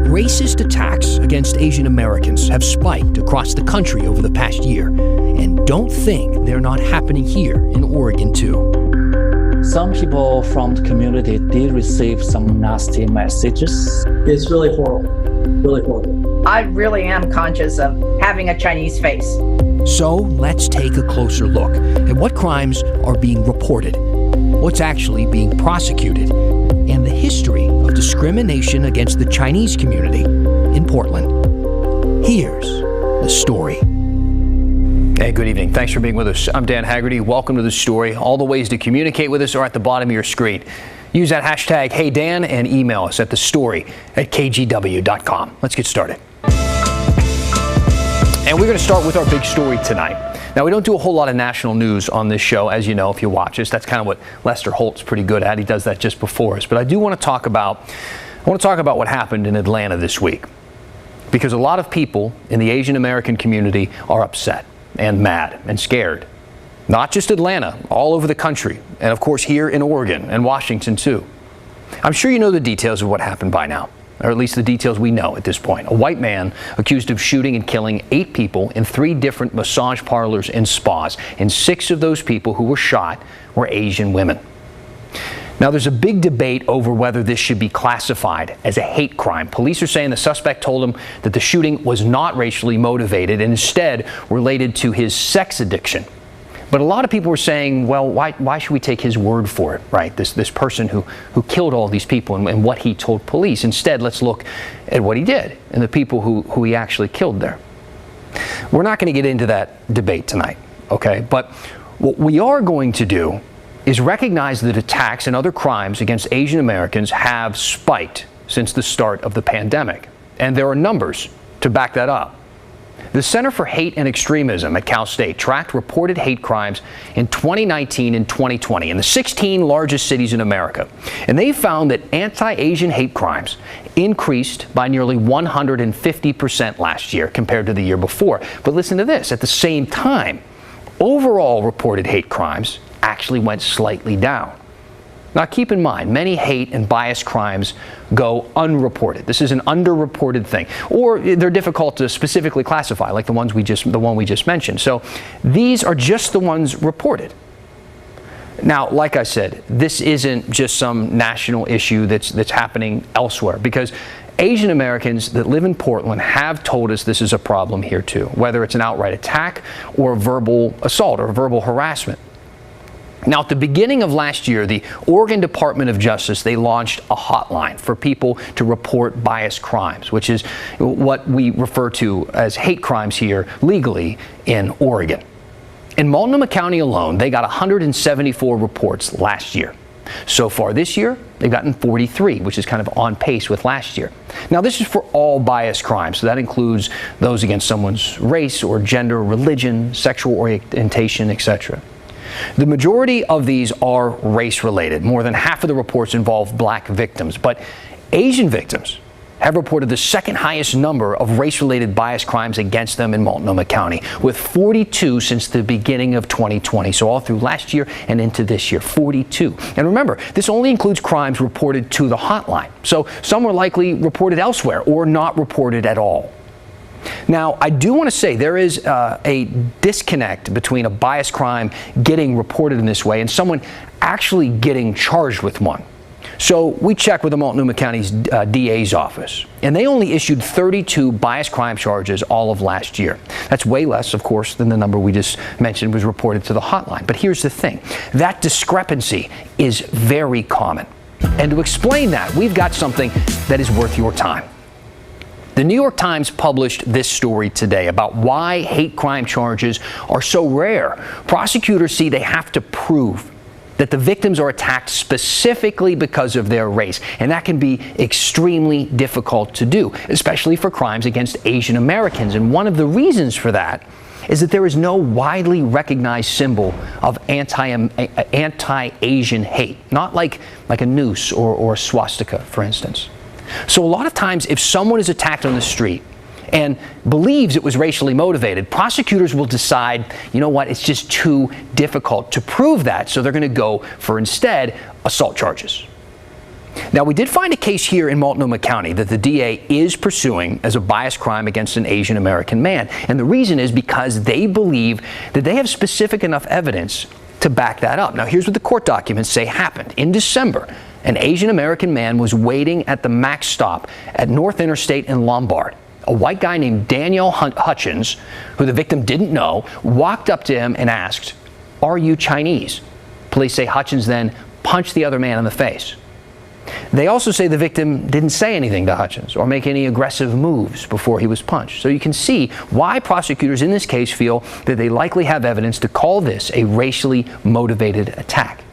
Racist attacks against Asian Americans have spiked across the country over the past year, and don't think they're not happening here in Oregon too. Some people from the community did receive some nasty messages. It's really horrible, really horrible. I really am conscious of having a Chinese face. So let's take a closer look at what crimes are being reported, what's actually being prosecuted, and the history of discrimination against the Chinese community in Portland. Here's the story. Hey, good evening. Thanks for being with us. I'm Dan Haggerty. Welcome to The Story. All the ways to communicate with us are at the bottom of your screen. Use that hashtag HeyDan and email us at thestory@kgw.com. Let's get started. And we're going to start with our big story tonight. Now, we don't do a whole lot of national news on this show, as you know, if you watch us. That's kind of what Lester Holt's pretty good at. He does that just before us. But I do want to talk about what happened in Atlanta this week, because a lot of people in the Asian American community are upset and mad and scared. Not just Atlanta, all over the country, and of course here in Oregon and Washington too. I'm sure you know the details of what happened by now, or at least the details we know at this point. A white man accused of shooting and killing 8 people in 3 different massage parlors and spas, and 6 of those people who were shot were Asian women. Now, there's a big debate over whether this should be classified as a hate crime. Police are saying the suspect told him that the shooting was not racially motivated and instead related to his sex addiction. But a lot of people were saying, well, why should we take his word for it, right? This person who killed all these people and what he told police. Instead, let's look at what he did and the people who he actually killed there. We're not going to get into that debate tonight, okay? But what we are going to do is recognize that attacks and other crimes against Asian Americans have spiked since the start of the pandemic. And there are numbers to back that up. The Center for Hate and Extremism at Cal State tracked reported hate crimes in 2019 and 2020 in the 16 largest cities in America. And they found that anti-Asian hate crimes increased by nearly 150% last year compared to the year before. But listen to this, at the same time, overall reported hate crimes actually went slightly down. Now, keep in mind, many hate and bias crimes go unreported. This is an underreported thing, or they're difficult to specifically classify, like the one we just mentioned. So these are just the ones reported. Now, like I said, this isn't just some national issue that's happening elsewhere, because Asian Americans that live in Portland have told us this is a problem here too, whether it's an outright attack or verbal assault or verbal harassment. Now, at the beginning of last year, the Oregon Department of Justice, they launched a hotline for people to report bias crimes, which is what we refer to as hate crimes here legally in Oregon. In Multnomah County alone, they got 174 reports last year. So far this year, they've gotten 43, which is kind of on pace with last year. Now, this is for all bias crimes, so that includes those against someone's race or gender, religion, sexual orientation, etc. The majority of these are race-related. More than half of the reports involve black victims, but Asian victims have reported the second highest number of race-related bias crimes against them in Multnomah County, with 42 since the beginning of 2020. So all through last year and into this year, 42. And remember, this only includes crimes reported to the hotline. So some were likely reported elsewhere or not reported at all. Now, I do want to say there is a disconnect between a bias crime getting reported in this way and someone actually getting charged with one. So we checked with the Multnomah County's DA's office, and they only issued 32 bias crime charges all of last year. That's way less, of course, than the number we just mentioned was reported to the hotline. But here's the thing, that discrepancy is very common. And to explain that, we've got something that is worth your time. The New York Times published this story today about why hate crime charges are so rare. Prosecutors see they have to prove that the victims are attacked specifically because of their race, and that can be extremely difficult to do, especially for crimes against Asian Americans. And one of the reasons for that is that there is no widely recognized symbol of anti-Asian hate, not like a noose or a swastika, for instance. So a lot of times, if someone is attacked on the street and believes it was racially motivated, prosecutors will decide, you know what, it's just too difficult to prove that. So they're going to go for instead assault charges. Now, we did find a case here in Multnomah County that the DA is pursuing as a bias crime against an Asian American man. And the reason is because they believe that they have specific enough evidence to back that up. Now, here's what the court documents say happened. In December, an Asian American man was waiting at the Max stop at North Interstate in Lombard. A white guy named Daniel Hutchins, who the victim didn't know, walked up to him and asked, "Are you Chinese?" Police say Hutchins then punched the other man in the face. They also say the victim didn't say anything to Hutchins or make any aggressive moves before he was punched. So you can see why prosecutors in this case feel that they likely have evidence to call this a racially motivated attack.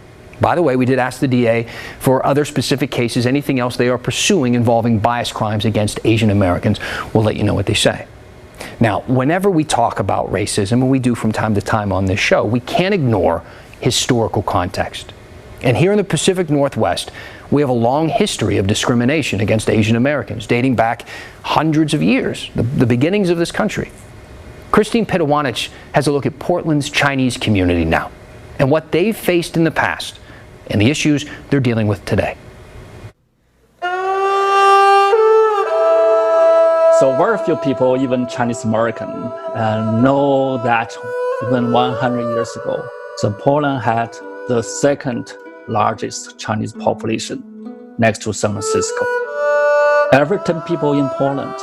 By the way, we did ask the DA for other specific cases, anything else they are pursuing involving bias crimes against Asian Americans. We'll let you know what they say. Now, whenever we talk about racism, and we do from time to time on this show, we can't ignore historical context. And here in the Pacific Northwest, we have a long history of discrimination against Asian Americans, dating back hundreds of years, the beginnings of this country. Christine Pitawanich has a look at Portland's Chinese community now, and what they've faced in the past, and the issues they're dealing with today. So very few people, even Chinese American, know that even 100 years ago, so Portland had the second largest Chinese population next to San Francisco. Every 10 people in Portland,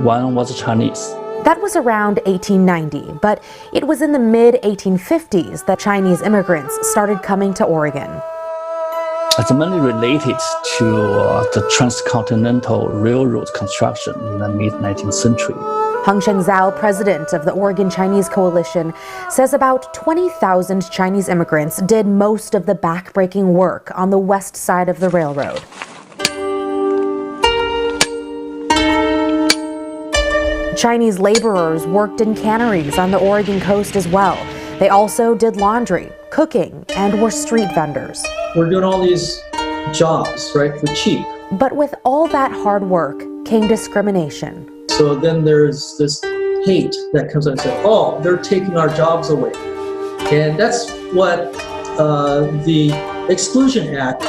one was Chinese. That was around 1890, but it was in the mid-1850s that Chinese immigrants started coming to Oregon. It's mainly related to the transcontinental railroad construction in the mid-19th century. Hung Shengzhao, president of the Oregon Chinese Coalition, says about 20,000 Chinese immigrants did most of the backbreaking work on the west side of the railroad. Chinese laborers worked in canneries on the Oregon coast as well. They also did laundry, cooking, and were street vendors. We're doing all these jobs, right, for cheap. But with all that hard work came discrimination. So then there's this hate that comes out and says, oh, they're taking our jobs away. And that's what the Exclusion Act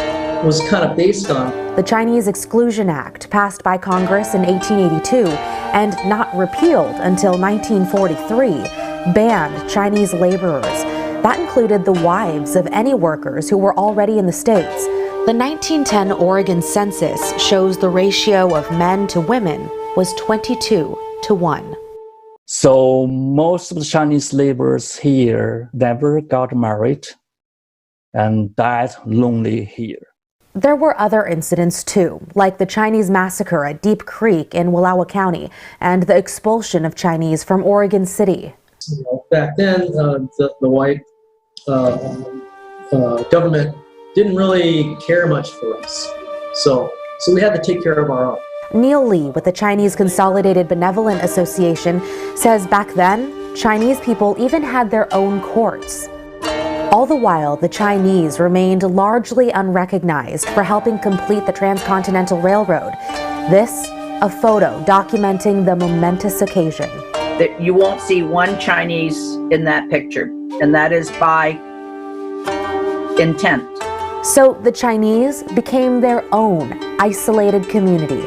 was kind of based on. The Chinese Exclusion Act, passed by Congress in 1882 and not repealed until 1943, banned Chinese laborers. That included the wives of any workers who were already in the States. The 1910 Oregon census shows the ratio of men to women was 22-1. So most of the Chinese laborers here never got married and died lonely here. There were other incidents too, like the Chinese massacre at Deep Creek in Wallowa County and the expulsion of Chinese from Oregon City. You know, back then, the white government didn't really care much for us. So we had to take care of our own. Neil Lee with the Chinese Consolidated Benevolent Association says back then, Chinese people even had their own courts. All the while, the Chinese remained largely unrecognized for helping complete the Transcontinental Railroad. This, a photo documenting the momentous occasion. You won't see one Chinese in that picture, and that is by intent. So the Chinese became their own isolated community.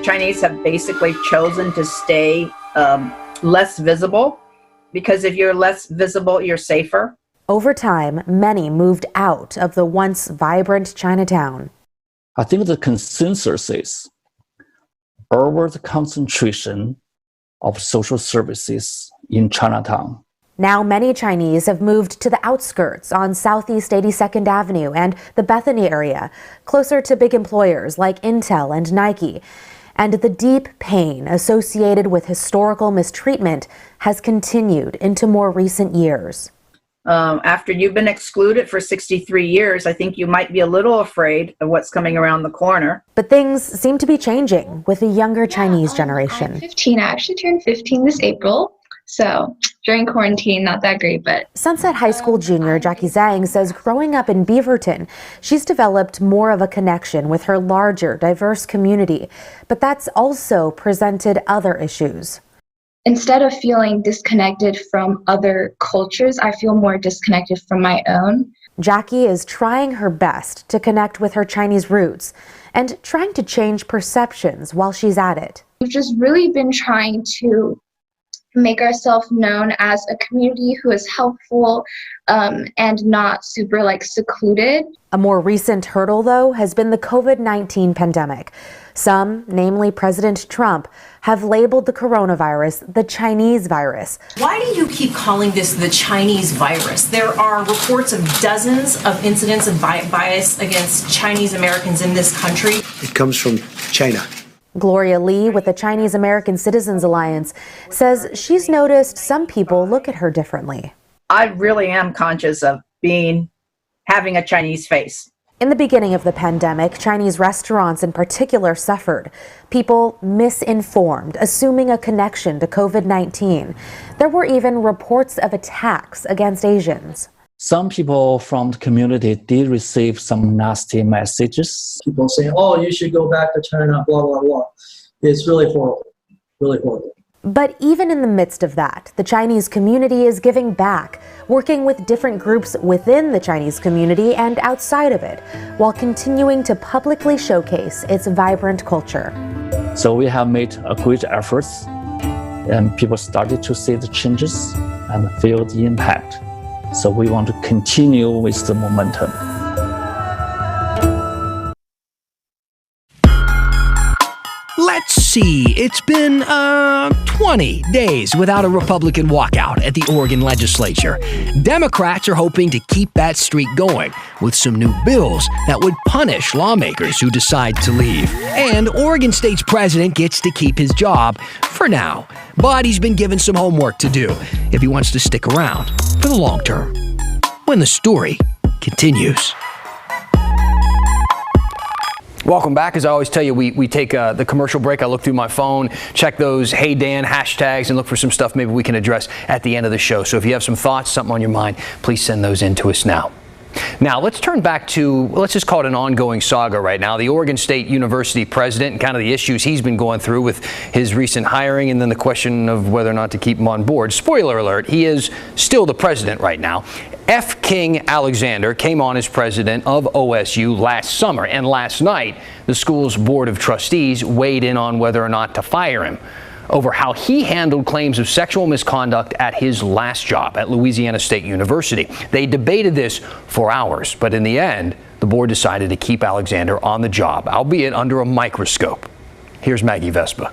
Chinese have basically chosen to stay less visible, because if you're less visible, you're safer. Over time, many moved out of the once vibrant Chinatown. I think the consensus is over the concentration of social services in Chinatown. Now many Chinese have moved to the outskirts on Southeast 82nd Avenue and the Bethany area, closer to big employers like Intel and Nike. And the deep pain associated with historical mistreatment has continued into more recent years. After you've been excluded for 63 years, I think you might be a little afraid of what's coming around the corner. But things seem to be changing with the younger Chinese generation. I'm 15. I actually turned 15 this April. So during quarantine, not that great, but... Sunset High School junior Jackie Zhang says growing up in Beaverton, she's developed more of a connection with her larger, diverse community. But that's also presented other issues. Instead of feeling disconnected from other cultures, I feel more disconnected from my own. Jackie is trying her best to connect with her Chinese roots and trying to change perceptions while she's at it. We've just really been trying to make ourselves known as a community who is helpful and not super secluded. A more recent hurdle, though, has been the COVID-19 pandemic. Some, namely President Trump, have labeled the coronavirus the Chinese virus. Why do you keep calling this the Chinese virus? There are reports of dozens of incidents of bias against Chinese Americans in this country. It comes from China. Gloria Lee with the Chinese American Citizens Alliance says she's noticed some people look at her differently. I really am conscious of having a Chinese face. In the beginning of the pandemic, Chinese restaurants in particular suffered. People misinformed, assuming a connection to COVID-19. There were even reports of attacks against Asians. Some people from the community did receive some nasty messages. People saying, oh, you should go back to China, blah, blah, blah. It's really horrible, really horrible. But even in the midst of that, the Chinese community is giving back, working with different groups within the Chinese community and outside of it, while continuing to publicly showcase its vibrant culture. So we have made a great efforts, and people started to see the changes and feel the impact. So we want to continue with the momentum. Let's see, it's been 20 days without a Republican walkout at the Oregon legislature. Democrats are hoping to keep that streak going with some new bills that would punish lawmakers who decide to leave. And Oregon State's president gets to keep his job for now. But he's been given some homework to do if he wants to stick around for the long term. When the story continues. Welcome back. As I always tell you, we take the commercial break. I look through my phone, check those Hey Dan hashtags, and look for some stuff maybe we can address at the end of the show. So if you have some thoughts, something on your mind, please send those in to us now. Now, let's turn back to, let's just call it an ongoing saga right now. The Oregon State University president and kind of the issues he's been going through with his recent hiring and then the question of whether or not to keep him on board. Spoiler alert, he is still the president right now. F. King Alexander came on as president of OSU last summer, and last night, the school's board of trustees weighed in on whether or not to fire him over how he handled claims of sexual misconduct at his last job at Louisiana State University. They debated this for hours, but in the end, the board decided to keep Alexander on the job, albeit under a microscope. Here's Maggie Vespa.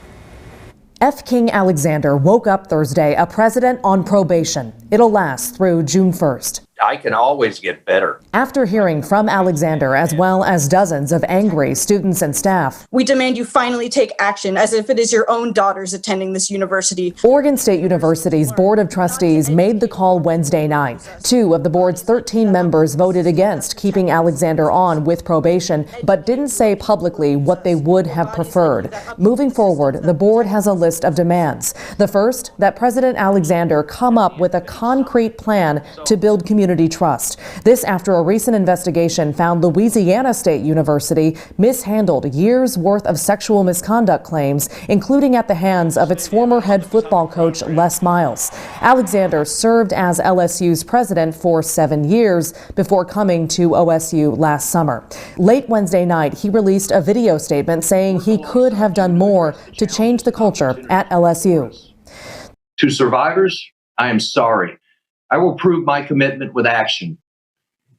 F. King Alexander woke up Thursday a president on probation. It'll last through June 1st. I can always get better. After hearing from Alexander, as well as dozens of angry students and staff, we demand you finally take action as if it is your own daughters attending this university. Oregon State University's Board of Trustees made the call Wednesday night. 2 of the board's 13 members voted against keeping Alexander on with probation, but didn't say publicly what they would have preferred. Moving forward, the board has a list of demands. The first, that President Alexander come up with a concrete plan to build community trust. This after a recent investigation found Louisiana State University mishandled years' worth of sexual misconduct claims, including at the hands of its former head football coach Les Miles. Alexander served as LSU's president for 7 years before coming to OSU last summer. Late Wednesday night, he released a video statement saying he could have done more to change the culture at LSU. To survivors, I am sorry. I will prove my commitment with action.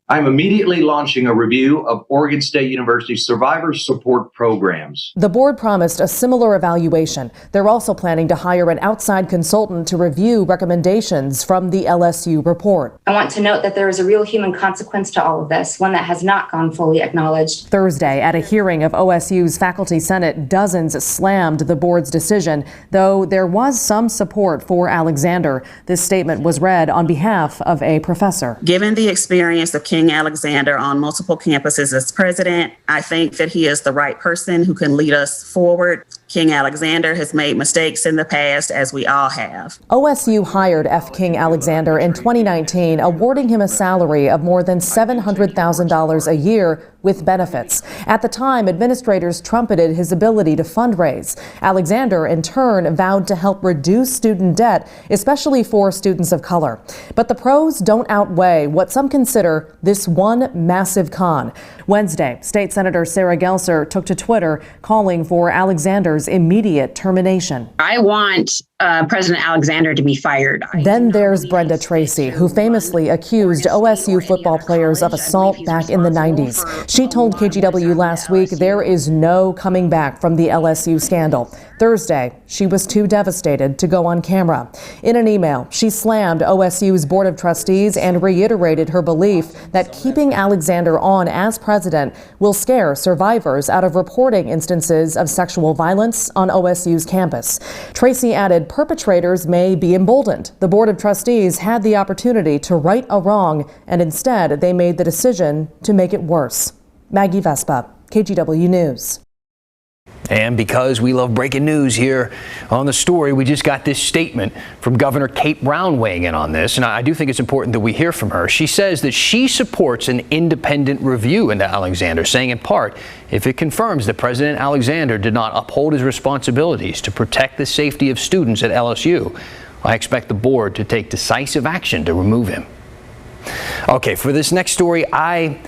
I'm immediately launching a review of Oregon State University's survivor support programs. The board promised a similar evaluation. They're also planning to hire an outside consultant to review recommendations from the LSU report. I want to note that there is a real human consequence to all of this, one that has not gone fully acknowledged. Thursday, at a hearing of OSU's Faculty Senate, dozens slammed the board's decision, though there was some support for Alexander. This statement was read on behalf of a professor. Given the experience of King Alexander on multiple campuses as president, I think that he is the right person who can lead us forward. King Alexander has made mistakes in the past, as we all have. OSU hired F. King Alexander in 2019, awarding him a salary of more than $700,000 a year with benefits. At the time, administrators trumpeted his ability to fundraise. Alexander, in turn, vowed to help reduce student debt, especially for students of color. But the pros don't outweigh what some consider this one massive con. Wednesday, State Senator Sarah Gelser took to Twitter calling for Alexander's immediate termination. I want President Alexander to be fired. Then there's Brenda Tracy, who famously accused OSU football players of assault back in the 90s. She told KGW last week there is no coming back from the LSU scandal. Thursday, she was too devastated to go on camera. In an email, she slammed OSU's Board of Trustees and reiterated her belief that keeping Alexander on as president will scare survivors out of reporting instances of sexual violence on OSU's campus. Tracy added perpetrators may be emboldened. The Board of Trustees had the opportunity to right a wrong, and instead they made the decision to make it worse. Maggie Vespa, KGW News. And because we love breaking news here on The Story, we just got this statement from Governor Kate Brown weighing in on this. And I do think it's important that we hear from her. She says that she supports an independent review into Alexander, saying in part, if it confirms that President Alexander did not uphold his responsibilities to protect the safety of students at LSU, I expect the board to take decisive action to remove him. Okay, for this next story, I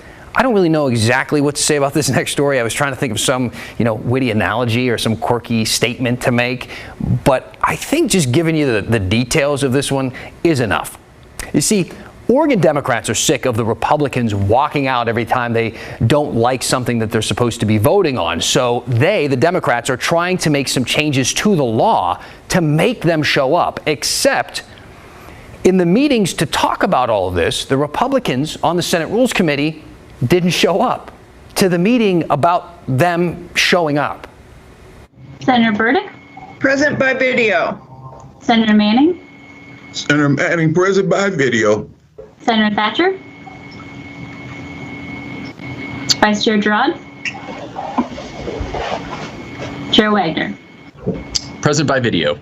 don't really know exactly what to say about this next story. I was trying to think of some, witty analogy or some quirky statement to make, but I think just giving you the details of this one is enough. You see, Oregon Democrats are sick of the Republicans walking out every time they don't like something that they're supposed to be voting on. So the Democrats, are trying to make some changes to the law to make them show up, except in the meetings to talk about all of this, the Republicans on the Senate Rules Committee didn't show up to the meeting about them showing up. Senator Burdick? Present by video. Senator Manning? Senator Manning, present by video. Senator Thatcher? Vice Chair Gerard? Chair Wagner? Present by video.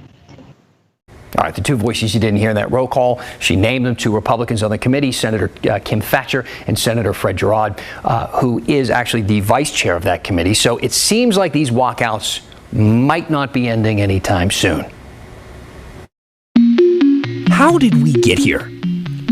All right, the two voices you didn't hear in that roll call, she named them two Republicans on the committee, Senator Kim Thatcher and Senator Fred Gerard, who is actually the vice chair of that committee. So it seems like these walkouts might not be ending anytime soon. How did we get here?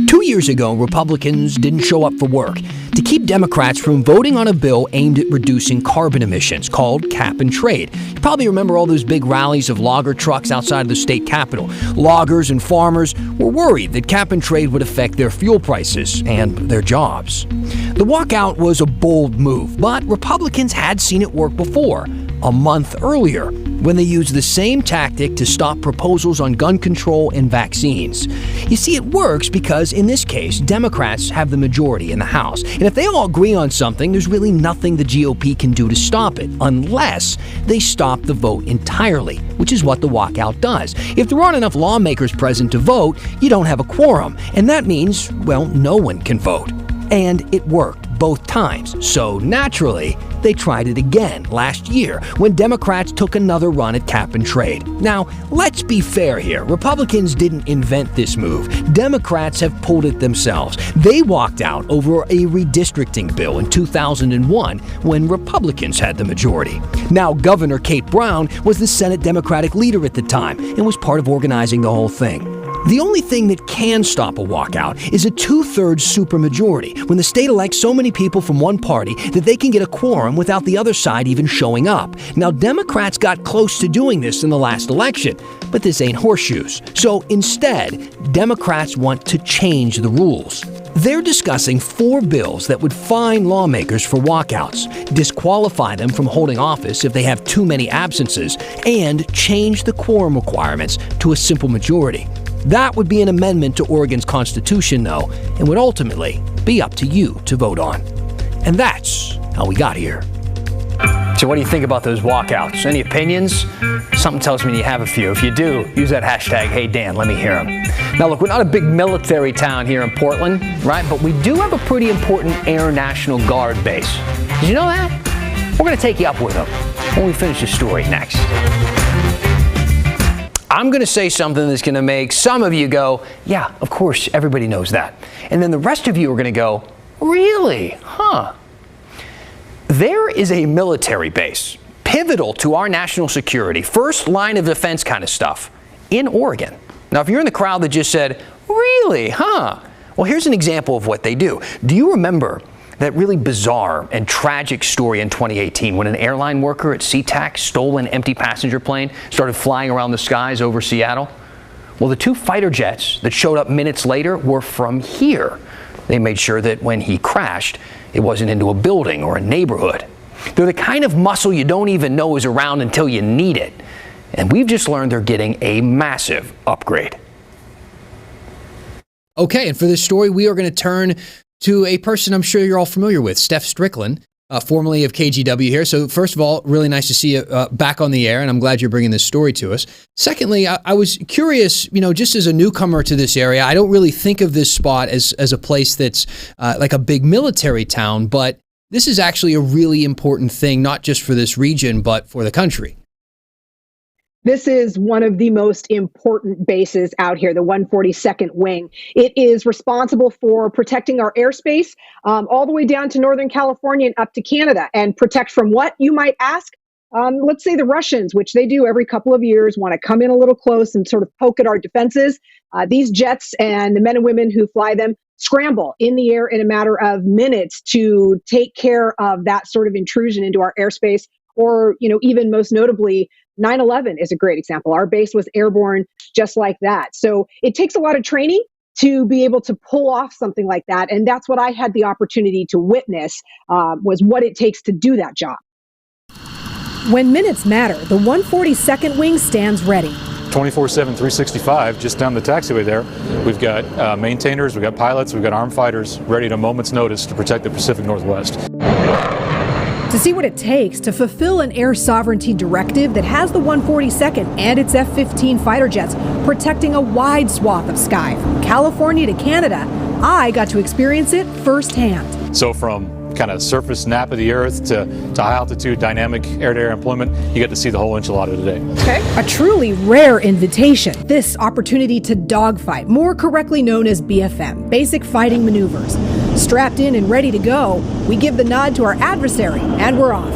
2 years ago, Republicans didn't show up for work to keep Democrats from voting on a bill aimed at reducing carbon emissions called cap and trade. You probably remember all those big rallies of logger trucks outside of the state capitol. Loggers and farmers were worried that cap and trade would affect their fuel prices and their jobs. The walkout was a bold move, but Republicans had seen it work before, a month earlier, when they used the same tactic to stop proposals on gun control and vaccines. You see, it works because, in this case, Democrats have the majority in the House. And if they all agree on something, there's really nothing the GOP can do to stop it, unless they stop the vote entirely, which is what the walkout does. If there aren't enough lawmakers present to vote, you don't have a quorum. And that means, well, no one can vote. And it worked both times. So naturally, they tried it again last year when Democrats took another run at cap and trade. Now, let's be fair here. Republicans didn't invent this move. Democrats have pulled it themselves. They walked out over a redistricting bill in 2001 when Republicans had the majority. Now, Governor Kate Brown was the Senate Democratic leader at the time and was part of organizing the whole thing. The only thing that can stop a walkout is a 2/3 supermajority, when the state elects so many people from one party that they can get a quorum without the other side even showing up. Now, Democrats got close to doing this in the last election, but this ain't horseshoes. So instead, Democrats want to change the rules. They're discussing 4 bills that would fine lawmakers for walkouts, disqualify them from holding office if they have too many absences, and change the quorum requirements to a simple majority. That would be an amendment to Oregon's Constitution, though, and would ultimately be up to you to vote on. And that's how we got here. So what do you think about those walkouts? Any opinions? Something tells me you have a few. If you do, use that hashtag, #HeyDan, let me hear them. Now look, we're not a big military town here in Portland, right? But we do have a pretty important Air National Guard base. Did you know that? We're going to take you up with them. when we finish the story next. I'm going to say something that's going to make some of you go, yeah, of course, everybody knows that. And then the rest of you are going to go, really? Huh? There is a military base, pivotal to our national security, first line of defense kind of stuff, in Oregon. Now, if you're in the crowd that just said, really? Huh? Well, here's an example of what they do. Do you remember that really bizarre and tragic story in 2018 when an airline worker at SeaTac stole an empty passenger plane, started flying around the skies over Seattle? Well, the 2 fighter jets that showed up minutes later were from here. They made sure that when he crashed, it wasn't into a building or a neighborhood. They're the kind of muscle you don't even know is around until you need it. And we've just learned they're getting a massive upgrade. Okay, and for this story, we are going to turn to a person I'm sure you're all familiar with, Steph Strickland, formerly of KGW here. So first of all, really nice to see you back on the air, and I'm glad you're bringing this story to us. Secondly, I was curious, just as a newcomer to this area, I don't really think of this spot as a place that's like a big military town, but this is actually a really important thing, not just for this region, but for the country. This is one of the most important bases out here, the 142nd Wing. It is responsible for protecting our airspace all the way down to Northern California and up to Canada. And protect from what, you might ask? Let's say the Russians, which they do every couple of years, want to come in a little close and sort of poke at our defenses. These jets and the men and women who fly them scramble in the air in a matter of minutes to take care of that sort of intrusion into our airspace. Or, even most notably, 9/11 is a great example. Our base was airborne just like that. So it takes a lot of training to be able to pull off something like that. And that's what I had the opportunity to witness, was what it takes to do that job. When minutes matter, the 142nd Wing stands ready. 24/7, 365, just down the taxiway there. We've got maintainers, we've got pilots, we've got armed fighters ready at a moment's notice to protect the Pacific Northwest. To see what it takes to fulfill an air sovereignty directive that has the 142nd and its F-15 fighter jets protecting a wide swath of sky from California to Canada, I got to experience it firsthand. So from kind of surface nap of the earth to high altitude dynamic air-to-air employment, you get to see the whole enchilada today. Okay. A truly rare invitation. This opportunity to dogfight, more correctly known as BFM, basic fighting maneuvers. Strapped in and ready to go, we give the nod to our adversary, and we're off.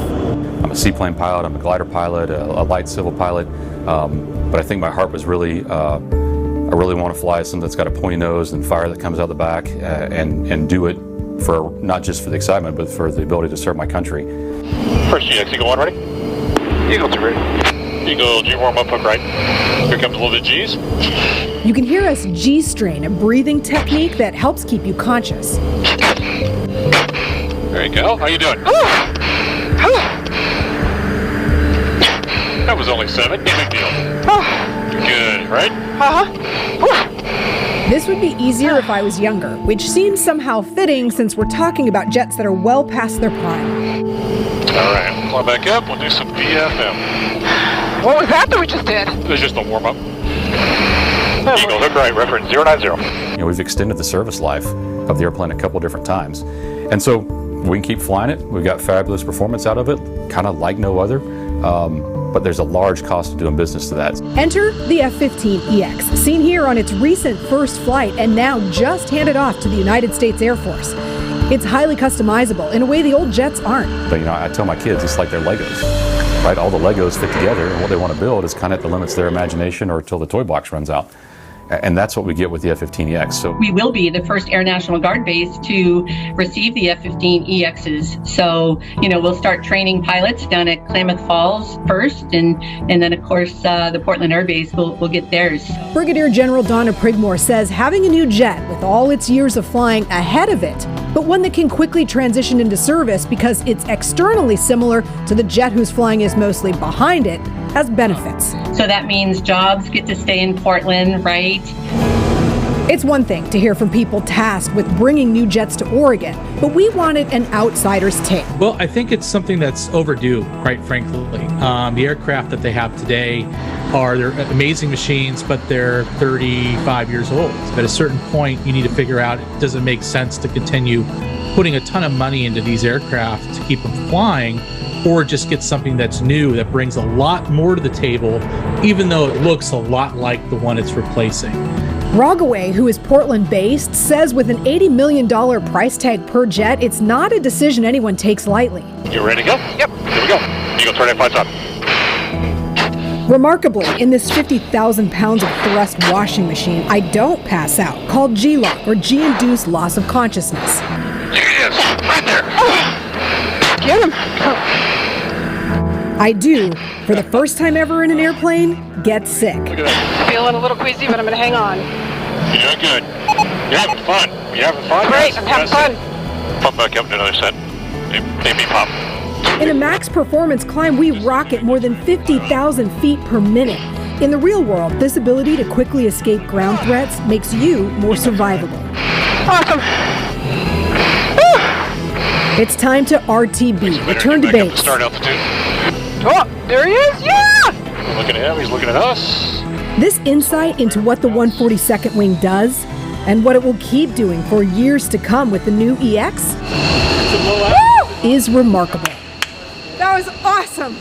I'm a seaplane pilot, I'm a glider pilot, a light civil pilot, but I think my heart was really, I really want to fly something that's got a pointy nose and fire that comes out the back, and do it for not just for the excitement, but for the ability to serve my country. First GX, Eagle 1 ready? Eagle 2 ready. Eagle G warm up, hook right. Here comes a little bit of G's. You can hear us G-strain, a breathing technique that helps keep you conscious. There you go. How you doing? That was only 7. No big deal. Good, right? This would be easier if I was younger, which seems somehow fitting since we're talking about jets that are well past their prime. All right, we'll climb back up. We'll do some BFM. What was that we just did? It was just a warm up. Eagle, hook right, reference 090. We've extended the service life of the airplane a couple different times. And so we can keep flying it. We've got fabulous performance out of it, kind of like no other. But there's a large cost of doing business to that. Enter the F-15EX, seen here on its recent first flight and now just handed off to the United States Air Force. It's highly customizable in a way the old jets aren't. But I tell my kids it's like they're Legos, right? All the Legos fit together, and what they want to build is kind of at the limits of their imagination or until the toy box runs out. And that's what we get with the F-15EX. So we will be the first Air National Guard base to receive the F-15EXs. So, we'll start training pilots down at Klamath Falls first, and then, of course, the Portland Air Base will get theirs. Brigadier General Donna Prigmore says having a new jet with all its years of flying ahead of it, but one that can quickly transition into service because it's externally similar to the jet whose flying is mostly behind it, has benefits. So that means jobs get to stay in Portland, right? It's one thing to hear from people tasked with bringing new jets to Oregon, but we wanted an outsider's take. Well, I think it's something that's overdue, quite frankly. The aircraft that they have today they're amazing machines, but they're 35 years old. At a certain point, you need to figure out, does it make sense to continue putting a ton of money into these aircraft to keep them flying, or just get something that's new that brings a lot more to the table, even though it looks a lot like the one it's replacing. Rogaway, who is Portland-based, says with an $80 million price tag per jet, it's not a decision anyone takes lightly. You ready to go? Yep. Here we go. Eagle 29 flights up. Remarkably, in this 50,000 pounds of thrust washing machine, I don't pass out, called G-lock or G-induced loss of consciousness. Yes, right there. Get him. I do, for the first time ever in an airplane, get sick. Look at that. Feeling a little queasy, but I'm going to hang on. You're good. You're having fun. You're having fun? Great, I'm having fun. Pump back up to another set. Maybe pop. In a max performance climb, we rocket more than 50,000 feet per minute. In the real world, this ability to quickly escape ground threats makes you more survivable. Awesome. It's time to RTB, return to base. Start altitude. Oh, there he is. Yeah! We're looking at him. He's looking at us. This insight into what the 142nd Wing does and what it will keep doing for years to come with the new EX is remarkable. That was awesome.